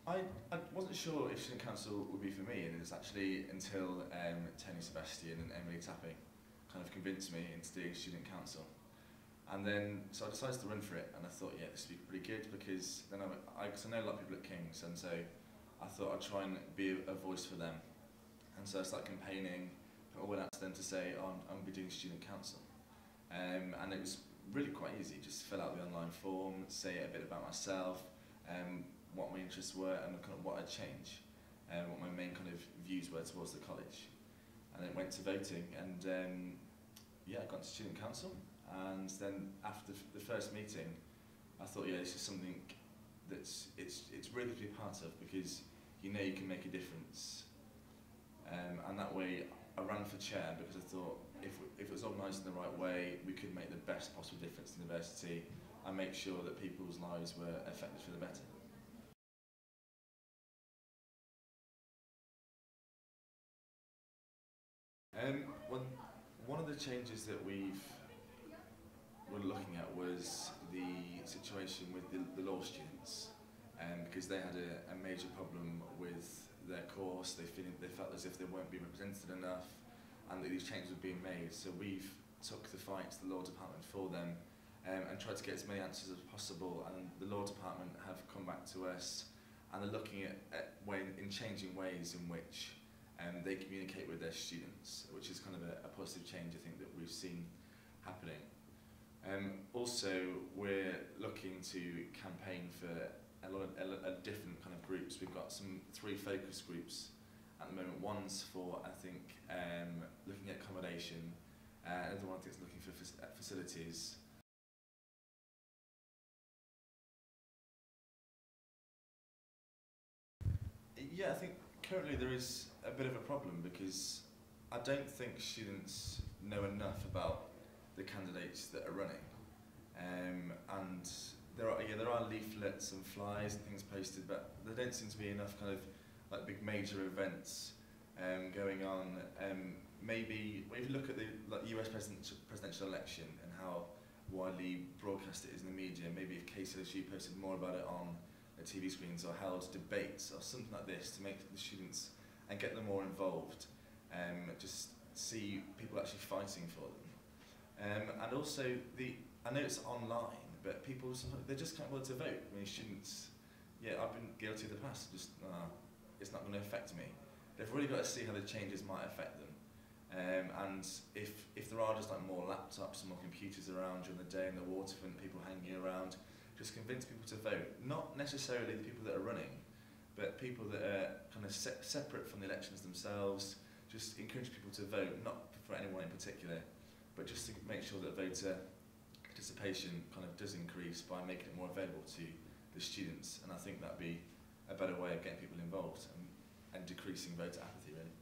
I wasn't sure if student council would be for me, and it was actually until Tony Sebastian and Emily Tapping kind of convinced me into doing student council. And then, so I decided to run for it, and I thought, yeah, this would be pretty good, because then cause I know a lot of people at King's, and so I thought I'd try and be a voice for them. And so I started campaigning, I went out to them to say, oh, I'm going to be doing student council. And it was really quite easy, just fill out the online form, say a bit about myself, what my interests were, and kind of what I'd change, and what my main kind of views were towards the college. And then went to voting, and yeah, I got into student council. And then after the first meeting, I thought, yeah, this is something that's it's really to be part of, because you know you can make a difference. And that way, I ran for chair because I thought if it was organised in the right way, we could make the best possible difference to the university and make sure that people's lives were affected for the better. Well, one of the changes that we're looking at was the situation with the law students, because they had a major problem with their course. They felt as if they weren't being represented enough, and that these changes were being made. So we've took the fight to the law department for them, and tried to get as many answers as possible. And the law department have come back to us, and they're looking at changing ways in which they communicate with their students, which is kind of a positive change, I think, that we've seen happening. Also, we're looking to campaign for a lot of different kind of groups. We've got 3 focus groups at the moment. One's for, I think, looking at accommodation, another one I think is looking for facilities. Yeah, I think currently there is a bit of a problem, because I don't think students know enough about the candidates that are running, and there are leaflets and flyers and things posted, but there don't seem to be enough kind of like big major events going on. Maybe if you look at the US presidential election and how widely broadcast it is in the media, maybe if KCLSU posted more about it on the TV screens, or held debates or something like this to make the students and get them more involved, just see people actually fighting for them. And also, I know it's online, but people sometimes they just can't bother to vote. I mean, students, yeah, I've been guilty of the past. Just it's not going to affect me. They've really got to see how the changes might affect them. And if there are just like more laptops and more computers around during the day in the waterfront, people hanging around, just convince people to vote. Not necessarily the people that are running, but people that are kind of separate from the elections themselves. Just encourage people to vote, not for anyone in particular, but just to make sure that voter participation kind of does increase by making it more available to the students. And I think that'd be a better way of getting people involved and decreasing voter apathy, really.